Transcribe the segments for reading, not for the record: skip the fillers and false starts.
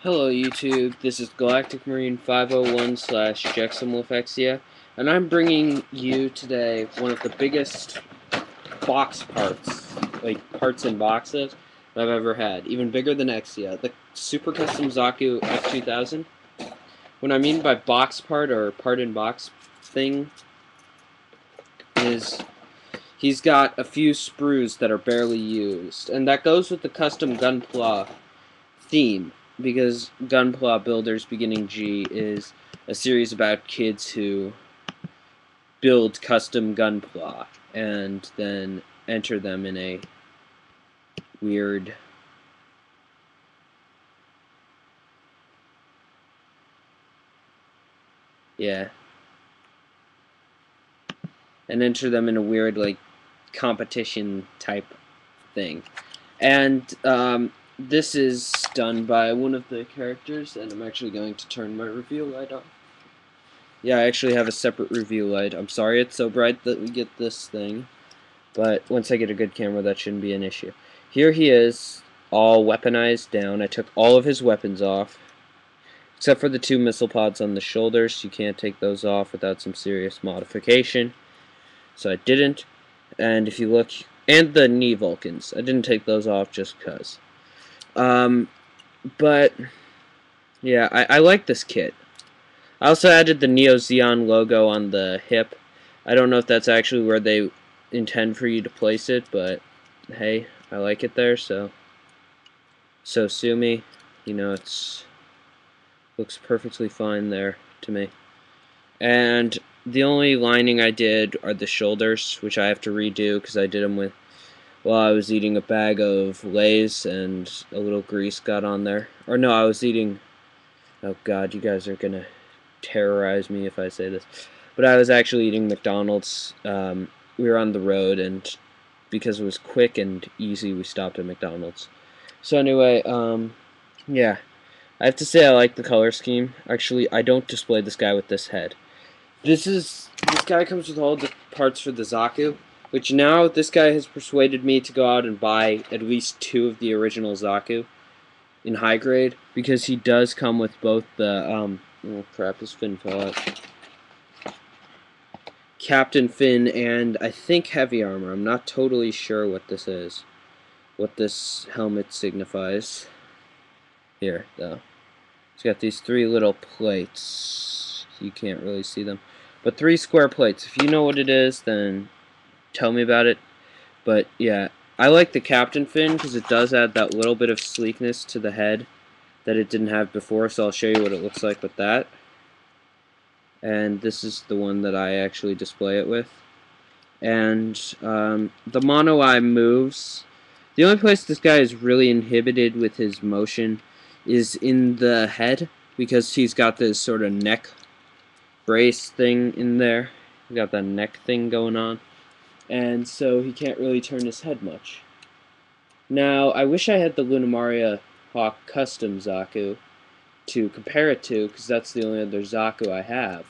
Hello YouTube, this is Galactic Marine 501 slash jexamwolfexia, and I'm bringing you today one of the biggest box parts, like parts in boxes, that I've ever had. Even bigger than Exia, the Super Custom Zaku F2000. What I mean by box part or part in box thing is he's got a few sprues that are barely used, and that goes with the custom Gunpla theme, because Gunpla Builders Beginning G is a series about kids who build custom Gunpla and then enter them in a weird like competition type thing. And this is done by one of the characters, and I'm actually going to turn my reveal light on. Yeah, I actually have a separate reveal light. I'm sorry it's so bright that we get this thing, but once I get a good camera, that shouldn't be an issue. Here he is, all weaponized down. I took all of his weapons off, except for the two missile pods on the shoulders. You can't take those off without some serious modification, so I didn't. And if you look, and the knee Vulcans, I didn't take those off just because. But yeah, I like this kit. I also added the Neo Xeon logo on the hip. I don't know if that's actually where they intend for you to place it, but hey, I like it there, so sue me. You know, it's looks perfectly fine there to me. And the only lining I did are the shoulders, which I have to redo because I did them with while I was eating a bag of Lay's and a little grease got on there. Or no, I was eating, oh god, you guys are gonna terrorize me if I say this, but I was actually eating McDonald's. We were on the road, and because it was quick and easy, we stopped at McDonald's. So anyway, yeah, I have to say I like the color scheme. Actually, I don't display this guy with this head. This guy comes with all the parts for the Zaku, which now this guy has persuaded me to go out and buy at least 2 of the original Zaku in high grade, because he does come with both the oh crap, his fin fell out. Captain Fin and I think heavy armor. I'm not totally sure what this is, what this helmet signifies. Here, though. It's got these 3 little plates. You can't really see them, but 3 square plates. If you know what it is, then tell me about it. But yeah, I like the Captain Fin because it does add that little bit of sleekness to the head that it didn't have before, so I'll show you what it looks like with that. And this is the one that I actually display it with. And the mono eye moves. The only place this guy is really inhibited with his motion is in the head, because he's got this sort of neck brace thing in there. He's got that neck thing going on, and so he can't really turn his head much. Now, I wish I had the Lunamaria Hawk Custom Zaku to compare it to, because that's the only other Zaku I have.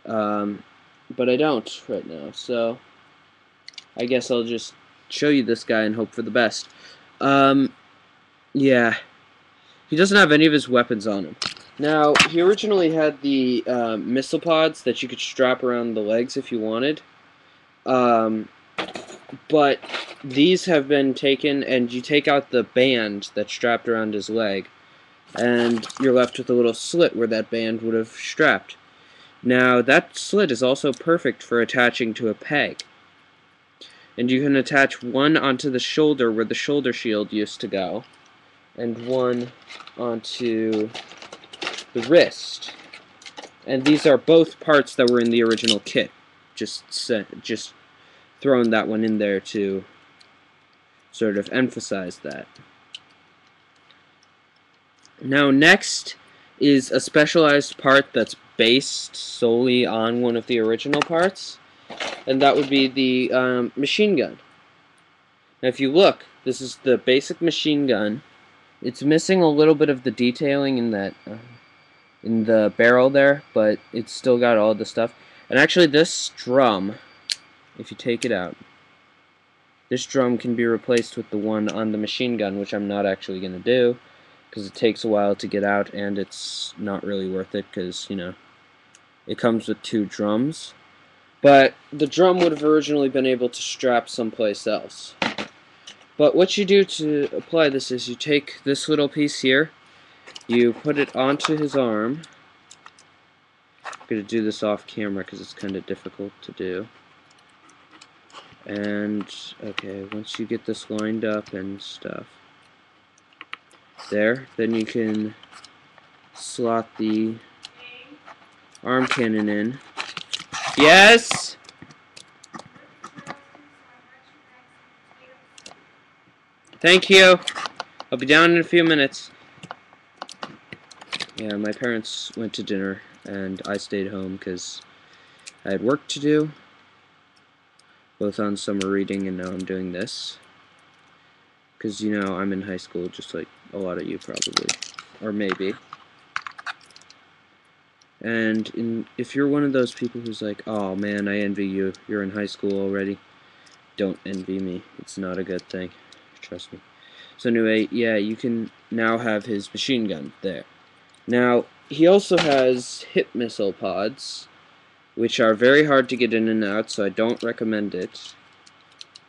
But I don't right now, so I guess I'll just show you this guy and hope for the best. Yeah. He doesn't have any of his weapons on him. Now, he originally had the missile pods that you could strap around the legs if you wanted. But these have been taken, and you take out the band that's strapped around his leg, and you're left with a little slit where that band would have strapped. Now, that slit is also perfect for attaching to a peg. And you can attach one onto the shoulder where the shoulder shield used to go, and one onto the wrist. And these are both parts that were in the original kit. Just throwing that one in there to sort of emphasize that. Now, next is a specialized part that's based solely on one of the original parts, and that would be the machine gun. Now, if you look, this is the basic machine gun. It's missing a little bit of the detailing in that in the barrel there, but it's still got all the stuff. And actually, this drum, if you take it out, this drum can be replaced with the one on the machine gun, which I'm not actually going to do, because it takes a while to get out, and it's not really worth it because, you know, it comes with 2 drums. But the drum would have originally been able to strap someplace else. But what you do to apply this is you take this little piece here, you put it onto his arm. I'm going to do this off camera because it's kind of difficult to do. And, okay, once you get this lined up and stuff, there, then you can slot the arm cannon in. Yes! Thank you! I'll be down in a few minutes. Yeah, my parents went to dinner, and I stayed home because I had work to do, both on summer reading and now I'm doing this. Because, you know, I'm in high school just like a lot of you probably. Or maybe. And if you're one of those people who's like, oh man, I envy you, you're in high school already, don't envy me. It's not a good thing. Trust me. So anyway, yeah, you can now have his machine gun there. Now, he also has hip missile pods, which are very hard to get in and out, so I don't recommend it.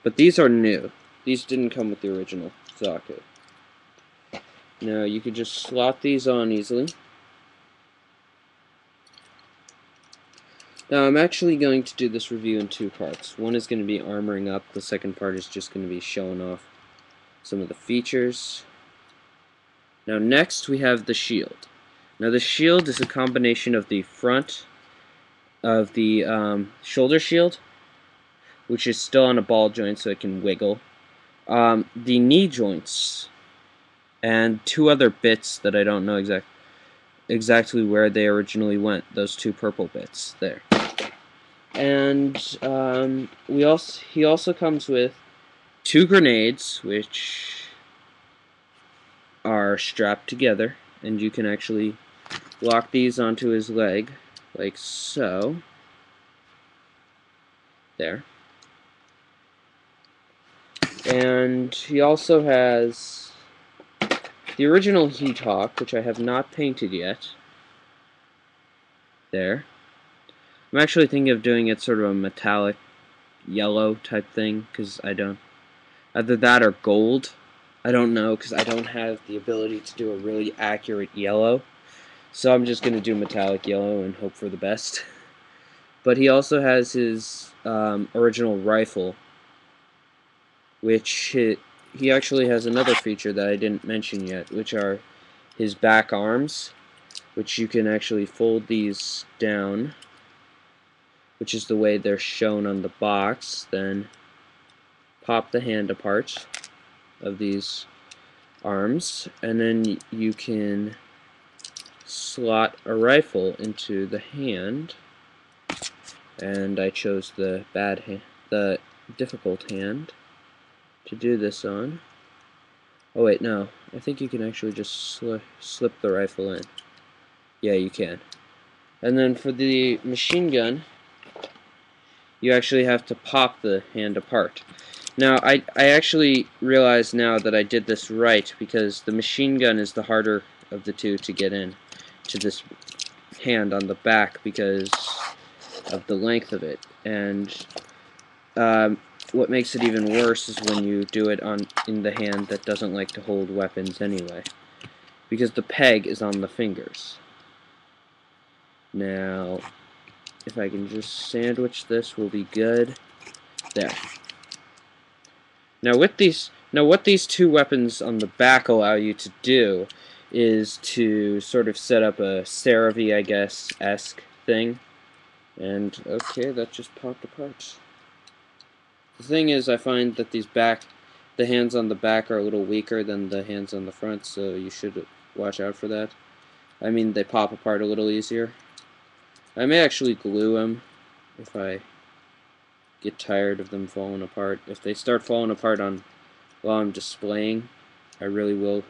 But these are new. These didn't come with the original socket. Now, you could just slot these on easily. Now, I'm actually going to do this review in 2 parts. One is going to be armoring up, the second part is just going to be showing off some of the features. Now, next we have the shield. Now, the shield is a combination of the front of the shoulder shield, which is still on a ball joint so it can wiggle, the knee joints, and 2 other bits that I don't know exactly where they originally went, those 2 purple bits there. And he also comes with 2 grenades, which are strapped together, and you can actually lock these onto his leg, like so. There. And he also has the original Heat Hawk, which I have not painted yet. There. I'm actually thinking of doing it sort of a metallic yellow type thing, because I don't... Either that or gold. I don't know, because I don't have the ability to do a really accurate yellow. So I'm just going to do metallic yellow and hope for the best. But he also has his original rifle, which he actually has another feature that I didn't mention yet, which are his back arms, which you can actually fold these down, which is the way they're shown on the box, then pop the hand apart of these arms, and then you can slot a rifle into the hand, and I chose the difficult hand to do this on. Oh wait, no, I think you can actually just slip the rifle in. Yeah, you can. And then for the machine gun, you actually have to pop the hand apart. Now, I actually realize now that I did this right, because the machine gun is the harder of the 2 to get in to this hand on the back because of the length of it. And what makes it even worse is when you do it in the hand that doesn't like to hold weapons anyway, because the peg is on the fingers. Now, if I can just sandwich this, will be good. There. Now, what these 2 weapons on the back allow you to do is to sort of set up a CeraVe, I guess, esque thing. And okay, that just popped apart. The thing is, I find that the hands on the back are a little weaker than the hands on the front, so you should watch out for that. I mean, they pop apart a little easier. I may actually glue them if I get tired of them falling apart. If they start falling apart while I'm displaying, I will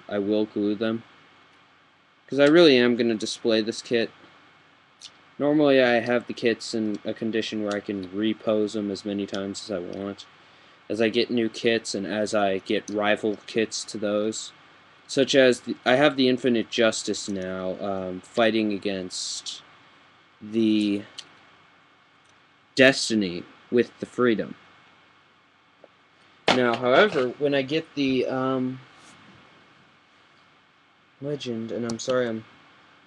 glue them. Because I really am going to display this kit. Normally I have the kits in a condition where I can repose them as many times as I want. As I get new kits and as I get rival kits to those, such as I have the Infinite Justice now, fighting against the Destiny with the Freedom. Now, however, when I get the Legend, and I'm sorry I'm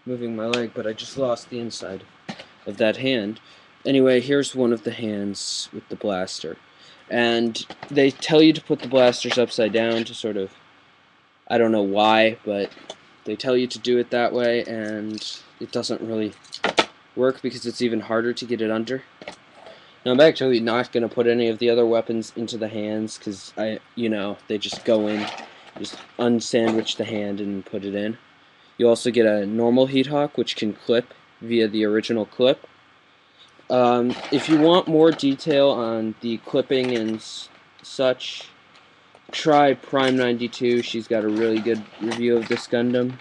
moving my leg, but I just lost the inside of that hand. Anyway, here's one of the hands with the blaster. And they tell you to put the blasters upside down to sort of, I don't know why, but they tell you to do it that way, and it doesn't really work because it's even harder to get it under. Now, I'm actually not going to put any of the other weapons into the hands because they just go in, just unsandwich the hand and put it in. You also get a normal heat hawk, which can clip via the original clip. If you want more detail on the clipping and such, try Prime92. She's got a really good review of this Gundam.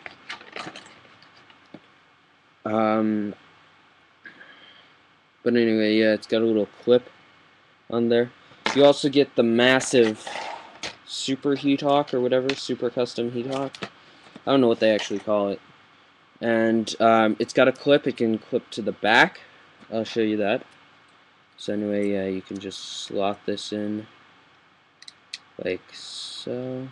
But anyway, yeah, it's got a little clip on there. You also get the massive Super Heat Hawk or whatever, Super Custom Heat Hawk. I don't know what they actually call it. And it's got a clip. It can clip to the back. I'll show you that. So anyway, yeah, you can just slot this in like so.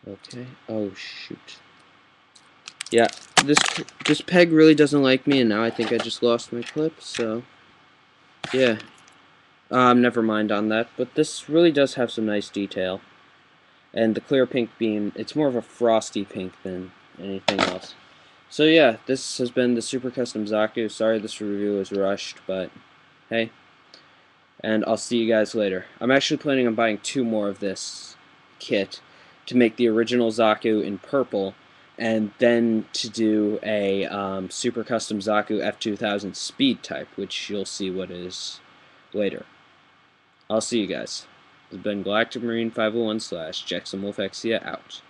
Okay. Oh shoot. Yeah, this peg really doesn't like me, and now I think I just lost my clip. So yeah, never mind on that. But this really does have some nice detail, and the clear pink beam. It's more of a frosty pink than anything else. So yeah, this has been the Super Custom Zaku. Sorry this review was rushed, but hey. And I'll see you guys later. I'm actually planning on buying 2 more of this kit to make the original Zaku in purple, and then to do a Super Custom Zaku F2000 Speed type, which you'll see what is later. I'll see you guys. This has been Galactic Marine 501 / jexamwolfexia out.